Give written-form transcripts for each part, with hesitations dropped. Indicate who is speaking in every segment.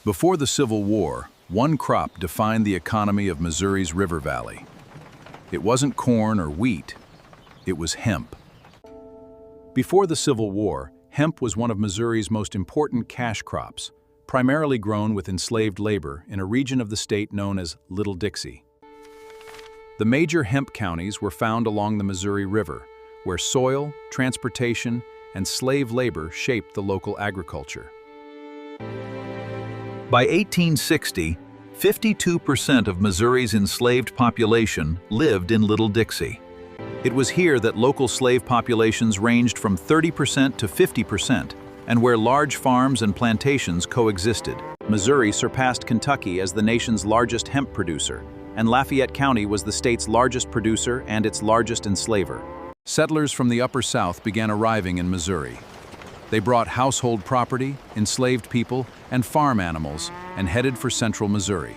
Speaker 1: Before the Civil War, one crop defined the economy of Missouri's river valley. It wasn't corn or wheat, it was hemp. Before the Civil War, hemp was one of Missouri's most important cash crops, primarily grown with enslaved labor in a region of the state known as Little Dixie. The major hemp counties were found along the Missouri River, where soil, transportation, and slave labor shaped the local agriculture. By 1860, 52% of Missouri's enslaved population lived in Little Dixie. It was here that local slave populations ranged from 30% to 50%, and where large farms and plantations coexisted. Missouri surpassed Kentucky as the nation's largest hemp producer, and Lafayette County was the state's largest producer and its largest enslaver. Settlers from the Upper South began arriving in Missouri. They brought household property, enslaved people, and farm animals, and headed for central Missouri.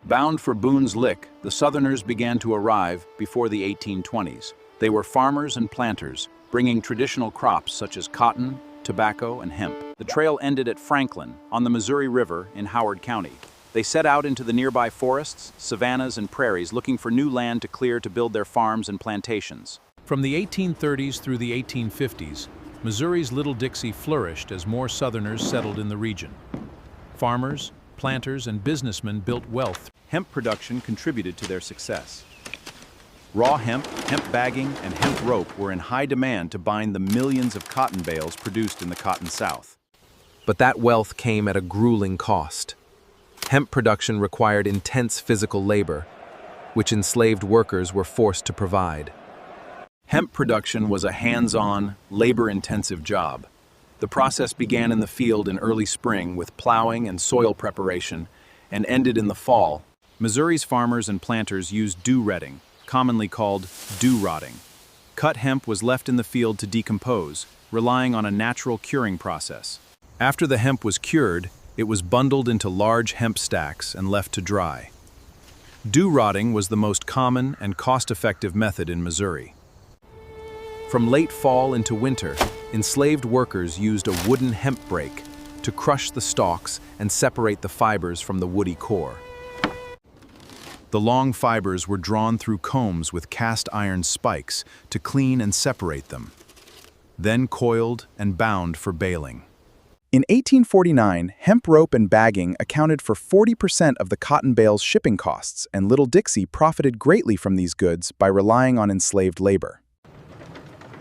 Speaker 1: Bound for Boone's Lick, the Southerners began to arrive before the 1820s. They were farmers and planters, bringing traditional crops such as cotton, tobacco, and hemp. The trail ended at Franklin, on the Missouri River in Howard County. They set out into the nearby forests, savannas, and prairies looking for new land to clear to build their farms and plantations. From the 1830s through the 1850s, Missouri's Little Dixie flourished as more Southerners settled in the region. Farmers, planters, and businessmen built wealth. Hemp production contributed to their success. Raw hemp, hemp bagging, and hemp rope were in high demand to bind the millions of cotton bales produced in the Cotton South.
Speaker 2: But that wealth came at a grueling cost. Hemp production required intense physical labor, which enslaved workers were forced to provide.
Speaker 1: Hemp production was a hands-on, labor-intensive job. The process began in the field in early spring with plowing and soil preparation, and ended in the fall. Missouri's farmers and planters used dew-retting, commonly called dew-rotting. Cut hemp was left in the field to decompose, relying on a natural curing process. After the hemp was cured, it was bundled into large hemp stacks and left to dry. Dew-rotting was the most common and cost-effective method in Missouri. From late fall into winter, enslaved workers used a wooden hemp brake to crush the stalks and separate the fibers from the woody core. The long fibers were drawn through combs with cast iron spikes to clean and separate them, then coiled and bound for baling.
Speaker 3: In 1849, hemp rope and bagging accounted for 40% of the cotton bale's shipping costs, and Little Dixie profited greatly from these goods by relying on enslaved labor.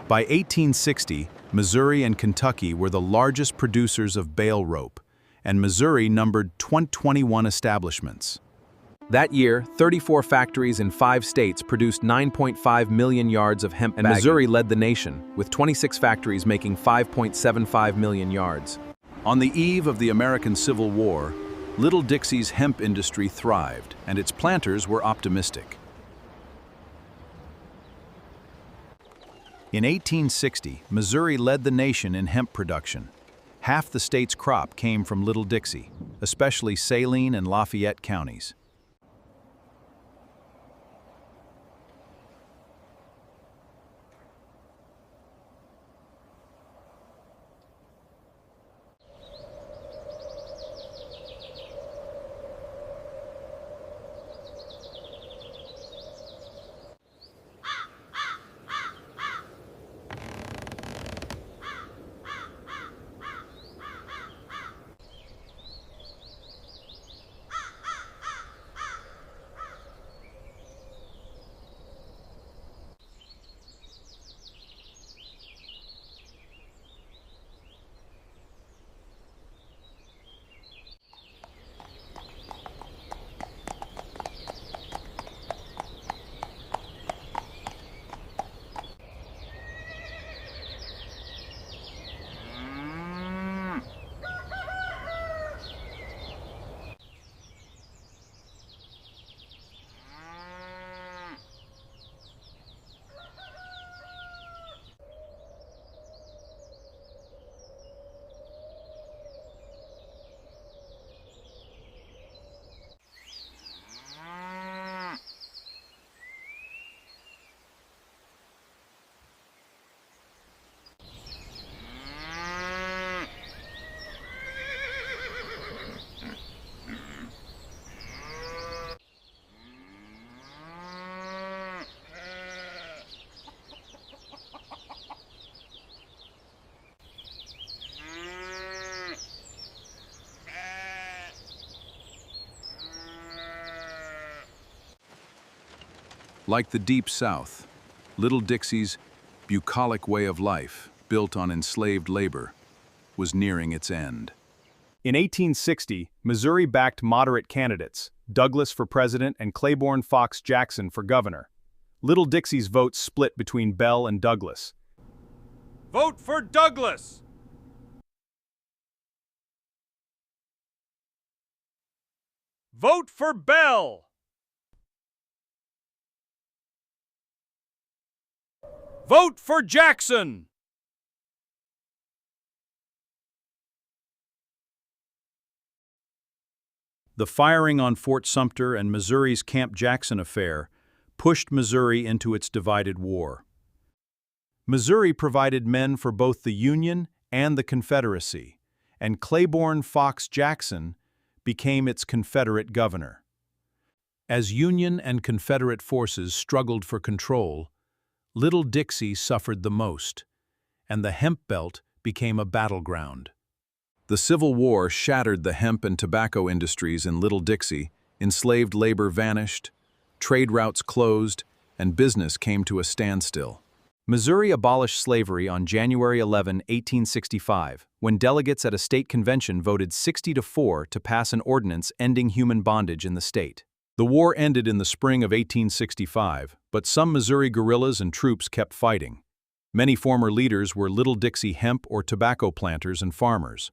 Speaker 1: By 1860, Missouri and Kentucky were the largest producers of bale rope, and Missouri numbered 21 establishments.
Speaker 2: That year, 34 factories in 5 states produced 9.5 million yards of hemp bagging. And Missouri led the nation, with 26 factories making 5.75 million yards.
Speaker 1: On the eve of the American Civil War, Little Dixie's hemp industry thrived, and its planters were optimistic. In 1860, Missouri led the nation in hemp production. Half the state's crop came from Little Dixie, especially Saline and Lafayette counties. Like the Deep South, Little Dixie's bucolic way of life, built on enslaved labor, was nearing its end.
Speaker 2: In 1860, Missouri backed moderate candidates, Douglas for president and Claiborne Fox Jackson for governor. Little Dixie's votes split between Bell and Douglas.
Speaker 4: Vote for Douglas! Vote for Bell! Vote for Jackson!
Speaker 1: The firing on Fort Sumter and Missouri's Camp Jackson affair pushed Missouri into its divided war. Missouri provided men for both the Union and the Confederacy, and Claiborne Fox Jackson became its Confederate governor. As Union and Confederate forces struggled for control, Little Dixie suffered the most, and the hemp belt became a battleground. The Civil War shattered the hemp and tobacco industries in Little Dixie, enslaved labor vanished, trade routes closed, and business came to a standstill. Missouri abolished slavery on January 11, 1865, when delegates at a state convention voted 60-4 to pass an ordinance ending human bondage in the state. The war ended in the spring of 1865, but some Missouri guerrillas and troops kept fighting. Many former leaders were Little Dixie hemp or tobacco planters and farmers.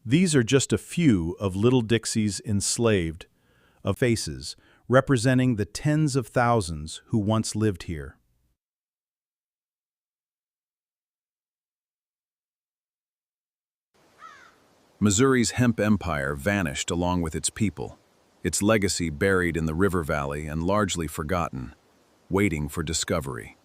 Speaker 1: These are just a few of Little Dixie's enslaved faces, representing the tens of thousands who once lived here. Missouri's hemp empire vanished along with its people, its legacy buried in the river valley and largely forgotten, waiting for discovery.